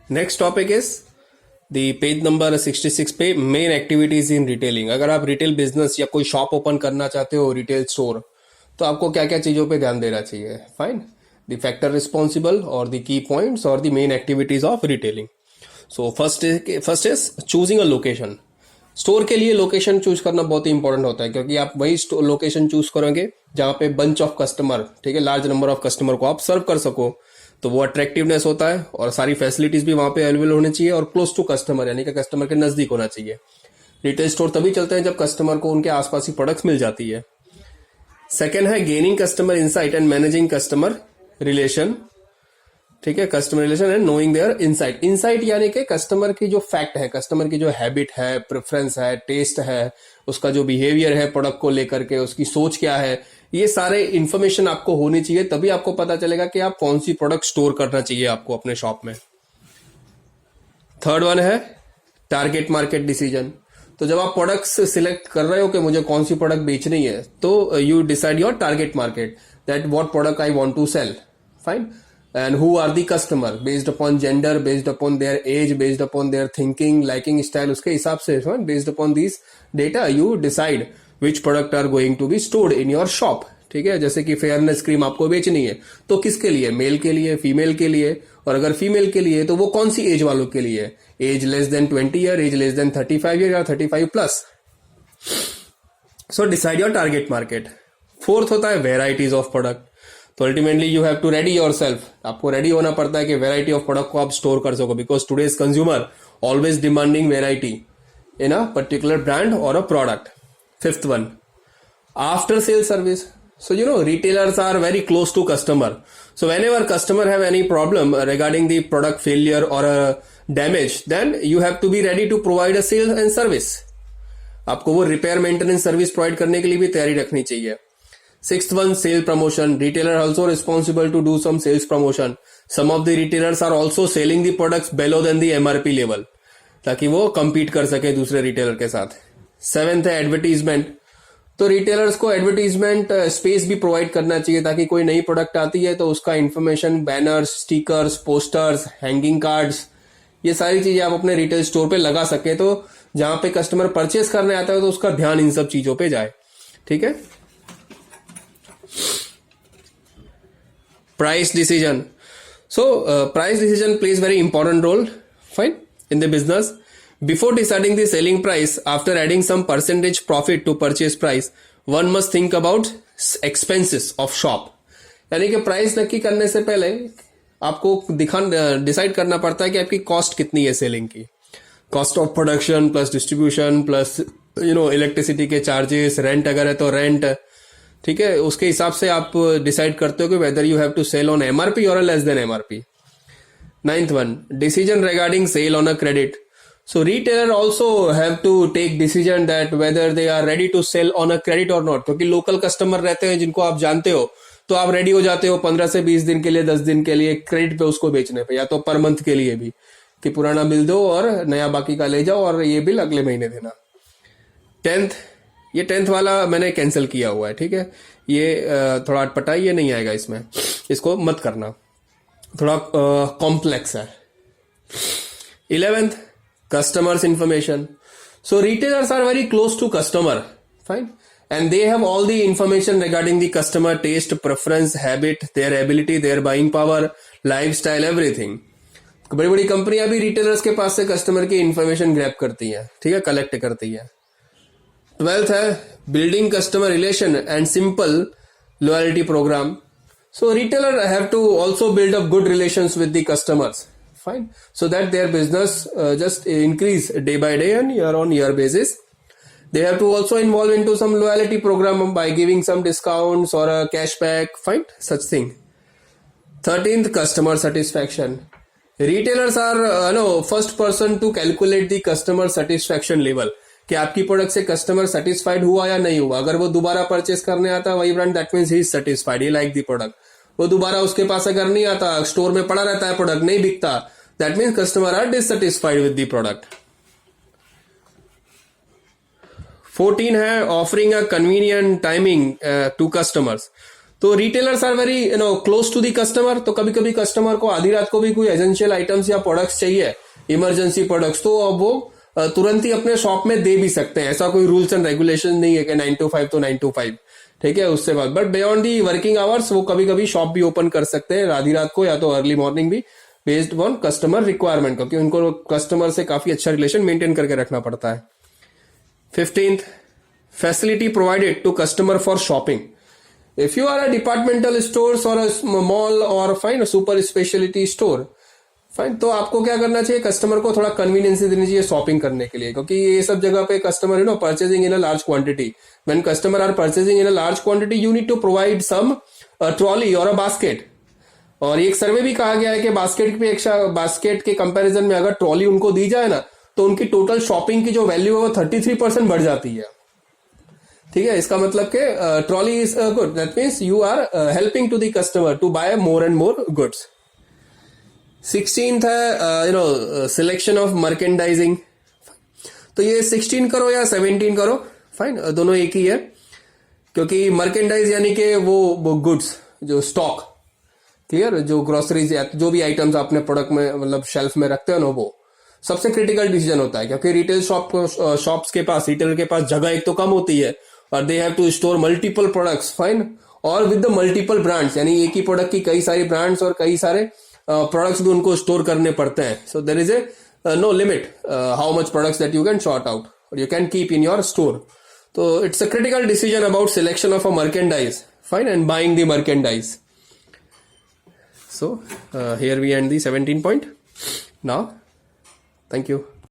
Next topic is the page number 66 पे main activities in retailing. अगर आप retail business या कोई शॉप ओपन करना चाहते हो, रिटेल स्टोर, तो आपको क्या क्या चीजों पे ध्यान देना चाहिए। फाइन, द फैक्टर रिस्पॉन्सिबल और द की पॉइंट्स और the main activities of retailing. So first is choosing a location. Store के लिए लोकेशन चूज करना बहुत ही इंपॉर्टेंट होता है, क्योंकि आप वही लोकेशन चूज करोगे जहां पे बंच ऑफ कस्टमर, ठीक है, लार्ज नंबर ऑफ कस्टमर को आप सर्व कर सको, तो वो अट्रैक्टिवनेस होता है। और सारी फैसिलिटीज भी वहां पे अवेलेबल होनी चाहिए और क्लोज टू कस्टमर, यानी कि कस्टमर के नजदीक होना चाहिए। रिटेल स्टोर तभी चलते हैं जब कस्टमर को उनके आसपास ही प्रोडक्ट्स मिल जाती है। सेकेंड है gaining customer insight and managing customer relation. ठीक है, customer relation and knowing their insight. Insight यानी कि कस्टमर की जो फैक्ट है, कस्टमर की जो हैबिट है, प्रेफरेंस है, टेस्ट है, उसका जो बिहेवियर है प्रोडक्ट को लेकर के, उसकी सोच क्या है, ये सारे इंफॉर्मेशन आपको होनी चाहिए। तभी आपको पता चलेगा कि आप कौन सी प्रोडक्ट स्टोर करना चाहिए आपको अपने शॉप में। थर्ड वन है टारगेट मार्केट डिसीजन। तो जब आप प्रोडक्ट्स सिलेक्ट कर रहे हो कि मुझे कौन सी प्रोडक्ट बेचनी है, तो you decide your target market, that what product I want to sell. Fine, and who are the customer based upon gender, based upon their age, based upon their thinking, liking style, उसके हिसाब से based upon these data you decide which product are going to be stored in your shop। ठीक है, जैसे कि fairness cream आपको बेचनी है, तो किसके लिए, मेल के लिए, फीमेल के लिए, और अगर फीमेल के लिए तो वो कौन सी एज वालों के लिए, age less than 20 year, age less than 35 year या 35 plus. So decide your target market. Fourth होता है वेराइटीज ऑफ प्रोडक्ट। तो ultimately you have to ready yourself, आपको रेडी होना पड़ता है कि वेराइटी ऑफ प्रोडक्ट को आप स्टोर कर सको, because today's consumer always demanding variety in a particular brand और a product. Fifth one, after sale service. So retailers are very close to customer. So whenever customer have any problem regarding the product failure or a damage, then you have to be ready to provide a sales and service. आपको वो repair maintenance service provide करने के लिए भी तैयारी रखनी चाहिए। Sixth one, sale promotion. Retailer also responsible to do some sales promotion. Some of the retailers are also selling the products below than the MRP level, ताकि वो compete कर सके दूसरे रिटेलर के साथ। Seventh है एडवर्टीजमेंट। तो रिटेलर्स को एडवर्टीजमेंट स्पेस भी प्रोवाइड करना चाहिए, ताकि कोई नई प्रोडक्ट आती है तो उसका information, banners, stickers, posters, hanging cards, ये सारी चीजें आप अपने रिटेल स्टोर पे लगा सके, तो जहां पे कस्टमर परचेस करने आता है तो उसका ध्यान इन सब चीजों पे जाए। ठीक है, price decision. So price decision plays very important role, fine, in the business. Before deciding the selling price, after adding some percentage profit to purchase price, one must think about expenses of shop. यानी कि price नक्की करने से पहले आपको decide करना पड़ता है कि आपकी कॉस्ट कितनी है सेलिंग की। Cost of production plus distribution plus electricity के चार्जेस, रेंट अगर है तो रेंट, ठीक है, उसके हिसाब से आप डिसाइड करते हो कि whether you have to sell on MRP और less than MRP. Ninth one, decision regarding sale on a credit. So retailer also have to take decision that whether they are ready to sell on a credit और not. क्योंकि local customer रहते हैं जिनको आप जानते हो, तो आप रेडी हो जाते हो 15 से 20 दिन के लिए, 10 दिन के लिए क्रेडिट पे उसको बेचने पे, या तो पर मंथ के लिए भी, कि पुराना बिल दो और नया बाकी का ले जाओ और ये बिल अगले महीने देना। ये 10th वाला मैंने कैंसिल किया हुआ है, ठीक है, ये थोड़ा अटपटा, ये नहीं आएगा इसमें, इसको मत करना, थोड़ा कॉम्प्लेक्स है। 11th, customers information. So retailers are very close to customer, fine, and they have all the information regarding the customer, taste, preference, habit, their ability, their buying power, life style, everything. बड़ी बड़ी कंपनियां भी retailers के पास से customer की information grab करती हैं, ठीक है, कलेक्ट करती है। 12th है building customer relation and simple loyalty programme. So retailer have to also build up good relations with the customers, fine, so that their business just increase day by day and year on year basis. They have to also involve into some loyalty program by giving some discounts or a cashback, fine, such thing. 13th, customer satisfaction. Retailers are first person to calculate the customer satisfaction level, कि आपकी product से customer satisfied हुआ या नहीं हुआ। अगर वो दोबारा परचेस करने आता है वही brand, that means he is satisfied, he like the product. वो दोबारा उसके पास अगर नहीं आता, स्टोर में पड़ा रहता है, प्रोडक्ट नहीं बिकता, that means customer are dissatisfied with the product. 14 है offering a convenient timing to customers. तो retailers are very close to the customer, तो कभी कभी कस्टमर को आधी रात को भी कोई एसेंशियल आइटम्स या प्रोडक्ट्स चाहिए, इमरजेंसी प्रोडक्ट्स, तो अब वो तुरंत ही अपने शॉप में दे भी सकते हैं। ऐसा कोई रूल्स एंड रेगुलेशन नहीं है कि 9 to 5 तो 9 to 5, ठीक है, उससे बाद। But beyond the working hours वो कभी कभी शॉप भी ओपन कर सकते हैं आधी रात को या तो अर्ली मॉर्निंग भी, बेस्ड ऑन कस्टमर रिक्वायरमेंट, क्योंकि उनको कस्टमर से काफी अच्छा रिलेशन मेंटेन करके रखना पड़ता है। 15th, facility provided to customer for shopping. If you are a departmental stores or a mall or fine a super specialty store, fine, तो आपको क्या करना चाहिए, कस्टमर को थोड़ा कन्वीनियंस देनी चाहिए शॉपिंग करने के लिए, क्योंकि ये सब जगह पे customer purchasing in a large quantity. When customer are purchasing in a large quantity you need to provide some trolley और अ बास्केट। और एक सर्वे भी कहा गया है कि बास्केट के कंपैरिजन में अगर ट्रॉली उनको दी जाए ना, तो उनकी टोटल शॉपिंग की जो वैल्यू है वो 33% बढ़ जाती है। ठीक है, इसका मतलब कि trolley is good, that means you are helping to the customer to buy more and more goods. 16th है सिलेक्शन ऑफ मर्केंडाइजिंग। तो ये 16 करो या 17 करो, फाइन, दोनों एक ही है, क्योंकि मर्केंडाइज यानी कि वो गुड्स जो स्टॉक, क्लियर, जो ग्रोसरीज या जो भी आइटम्स आपने प्रोडक्ट में मतलब शेल्फ में रखते हो ना, वो सबसे क्रिटिकल डिसीजन होता है, क्योंकि रिटेल शॉप्स के पास, रिटेलर के पास जगह एक तो कम होती है और they have to store multiple products, fine, और विद द मल्टीपल ब्रांड्स, यानी एक ही प्रोडक्ट की कई सारी ब्रांड्स और कई सारे प्रोडक्ट्स भी उनको स्टोर करने पड़ते हैं। So there is a no limit how much products that you can sort out और you can keep in your store. तो it's a critical decision about selection of a merchandise, fine, and buying the merchandise. So here we end the 17 point now. Thank you.